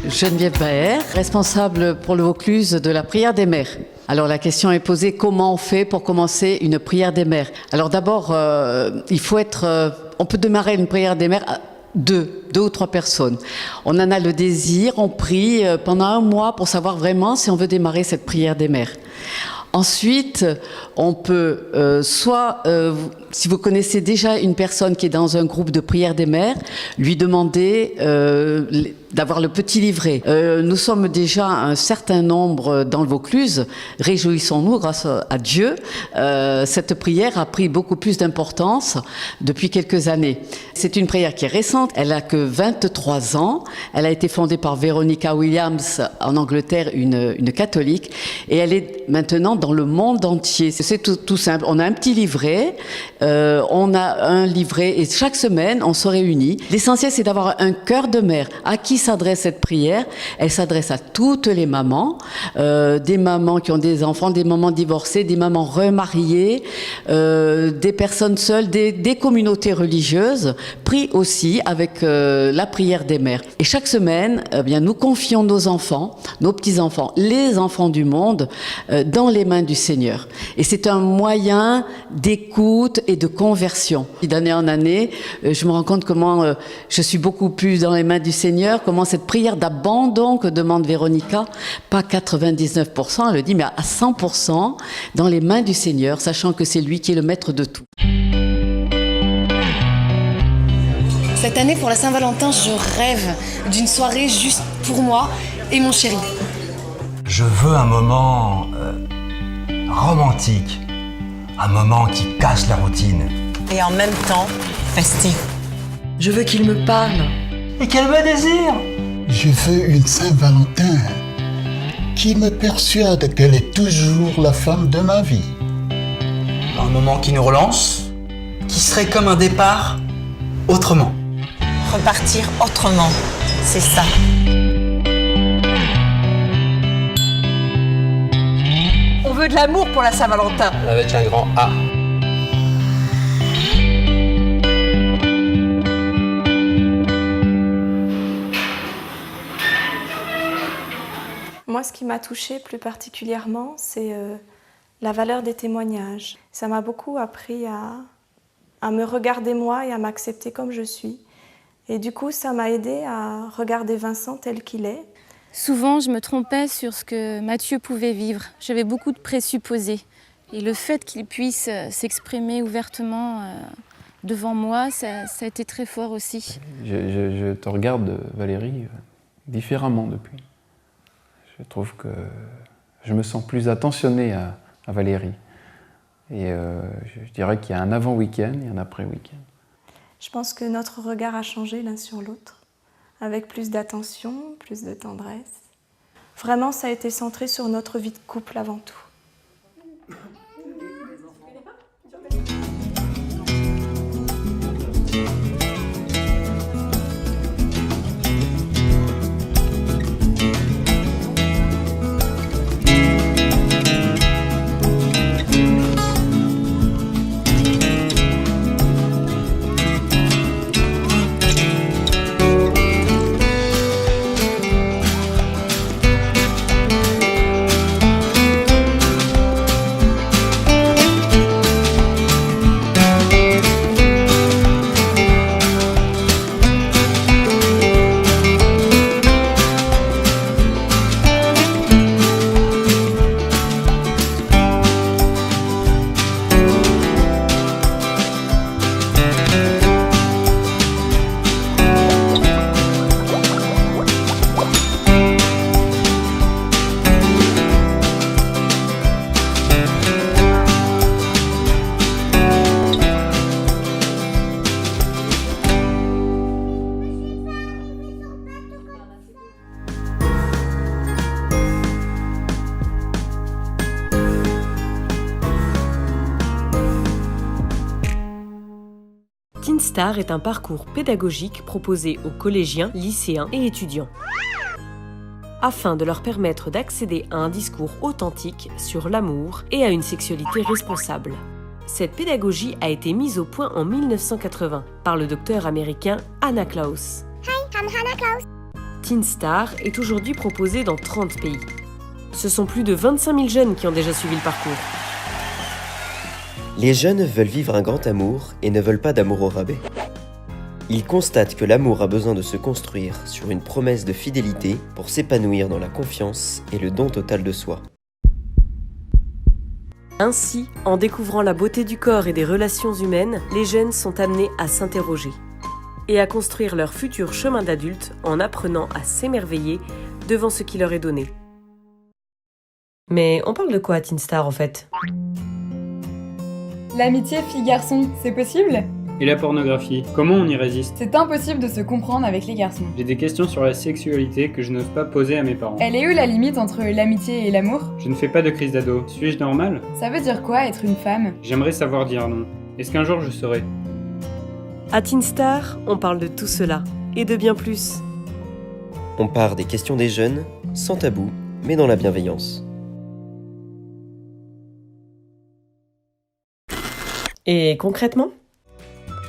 Geneviève Baer, responsable pour le Vaucluse de la prière des mères. Alors la question est posée, comment on fait pour commencer une prière des mères? Alors d'abord, on peut démarrer une prière des mères à deux ou trois personnes. On en a le désir, on prie pendant un mois pour savoir vraiment si on veut démarrer cette prière des mères. Ensuite, on peut si vous connaissez déjà une personne qui est dans un groupe de prière des mères, lui demander d'avoir le petit livret. Nous sommes déjà un certain nombre dans le Vaucluse. Réjouissons-nous grâce à Dieu. Cette prière a pris beaucoup plus d'importance depuis quelques années. C'est une prière qui est récente. Elle a que 23 ans. Elle a été fondée par Veronica Williams en Angleterre, une catholique. Et elle est maintenant dans le monde entier. C'est tout simple. On a un petit livret. On a un livret et chaque semaine, on se réunit. L'essentiel, c'est d'avoir un cœur de mère. À qui s'adresse cette prière? Elle s'adresse à toutes les mamans, des mamans qui ont des enfants, des mamans divorcées, des mamans remariées, des personnes seules, des communautés religieuses. Prie aussi avec la prière des mères. Et chaque semaine, nous confions nos enfants, nos petits-enfants, les enfants du monde, dans les mains du Seigneur. Et c'est un moyen d'écoute et de conversion. D'année en année, je me rends compte comment je suis beaucoup plus dans les mains du Seigneur, comment cette prière d'abandon que demande Véronica, pas 99%, elle le dit, mais à 100% dans les mains du Seigneur, sachant que c'est lui qui est le maître de tout. Cette année, pour la Saint-Valentin, je rêve d'une soirée juste pour moi et mon chéri. Je veux un moment romantique, un moment qui casse la routine. Et en même temps, festif. Je veux qu'il me parle. Et qu'elle me désire. Je veux une Saint-Valentin qui me persuade qu'elle est toujours la femme de ma vie. Un moment qui nous relance, qui serait comme un départ autrement. Repartir autrement, c'est ça. On veut de l'amour pour la Saint-Valentin. Avec un grand A. Moi, ce qui m'a touchée plus particulièrement, c'est la valeur des témoignages. Ça m'a beaucoup appris à me regarder moi et à m'accepter comme je suis. Et du coup, ça m'a aidée à regarder Vincent tel qu'il est. Souvent, je me trompais sur ce que Mathieu pouvait vivre. J'avais beaucoup de présupposés. Et le fait qu'il puisse s'exprimer ouvertement devant moi, ça a été très fort aussi. Je te regarde, Valérie, différemment depuis. Je trouve que je me sens plus attentionné à Valérie. Et je dirais qu'il y a un avant-week-end et un après-week-end. Je pense que notre regard a changé l'un sur l'autre, avec plus d'attention, plus de tendresse. Vraiment, ça a été centré sur notre vie de couple avant tout. Teenstar est un parcours pédagogique proposé aux collégiens, lycéens et étudiants, afin de leur permettre d'accéder à un discours authentique sur l'amour et à une sexualité responsable. Cette pédagogie a été mise au point en 1980 par le docteur américain Hannah Klaus. Hi, I'm Hannah Klaus. Teen Star est aujourd'hui proposé dans 30 pays. Ce sont plus de 25 000 jeunes qui ont déjà suivi le parcours. Les jeunes veulent vivre un grand amour et ne veulent pas d'amour au rabais. Ils constatent que l'amour a besoin de se construire sur une promesse de fidélité pour s'épanouir dans la confiance et le don total de soi. Ainsi, en découvrant la beauté du corps et des relations humaines, les jeunes sont amenés à s'interroger et à construire leur futur chemin d'adulte en apprenant à s'émerveiller devant ce qui leur est donné. Mais on parle de quoi à Teen Star en fait? L'amitié fille-garçon, c'est possible? Et la pornographie, comment on y résiste? C'est impossible de se comprendre avec les garçons. J'ai des questions sur la sexualité que je n'ose pas poser à mes parents. Elle est où la limite entre l'amitié et l'amour? Je ne fais pas de crise d'ado. Suis-je normal? Ça veut dire quoi être une femme? J'aimerais savoir dire non. Est-ce qu'un jour je saurai? À Teen Star, on parle de tout cela, et de bien plus. On part des questions des jeunes, sans tabou, mais dans la bienveillance. Et concrètement?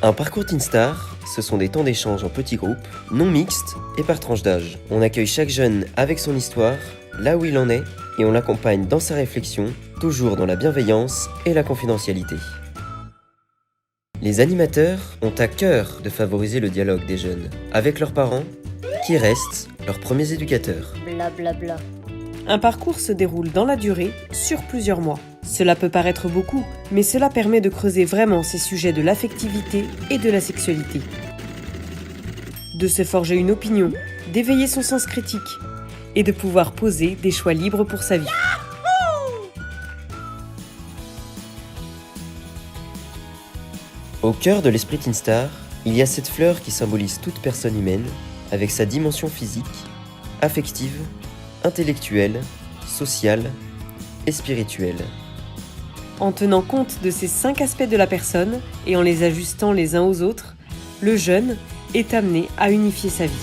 Un parcours Teen Star, ce sont des temps d'échange en petits groupes, non mixtes et par tranche d'âge. On accueille chaque jeune avec son histoire, là où il en est, et on l'accompagne dans sa réflexion, toujours dans la bienveillance et la confidentialité. Les animateurs ont à cœur de favoriser le dialogue des jeunes avec leurs parents, qui restent leurs premiers éducateurs. Blablabla. Un parcours se déroule dans la durée, sur plusieurs mois. Cela peut paraître beaucoup, mais cela permet de creuser vraiment ces sujets de l'affectivité et de la sexualité. De se forger une opinion, d'éveiller son sens critique et de pouvoir poser des choix libres pour sa vie. Au cœur de l'esprit Teen Star, il y a cette fleur qui symbolise toute personne humaine, avec sa dimension physique, affective, intellectuelle, sociale et spirituelle. En tenant compte de ces 5 aspects de la personne et en les ajustant les uns aux autres, le jeune est amené à unifier sa vie.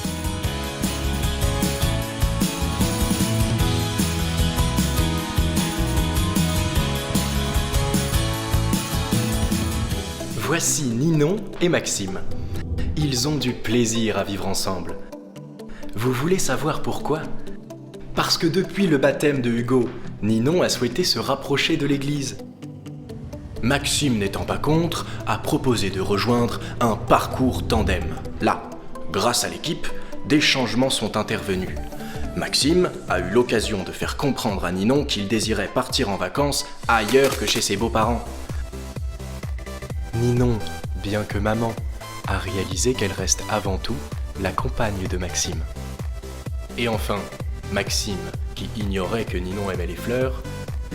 Voici Ninon et Maxime. Ils ont du plaisir à vivre ensemble. Vous voulez savoir pourquoi ? Parce que depuis le baptême de Hugo, Ninon a souhaité se rapprocher de l'église. Maxime, n'étant pas contre, a proposé de rejoindre un parcours tandem. Là, grâce à l'équipe, des changements sont intervenus. Maxime a eu l'occasion de faire comprendre à Ninon qu'il désirait partir en vacances ailleurs que chez ses beaux-parents. Ninon, bien que maman, a réalisé qu'elle reste avant tout la compagne de Maxime. Et enfin, Maxime, qui ignorait que Ninon aimait les fleurs,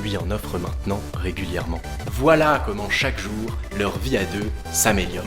lui en offre maintenant régulièrement. Voilà comment chaque jour, leur vie à deux s'améliore.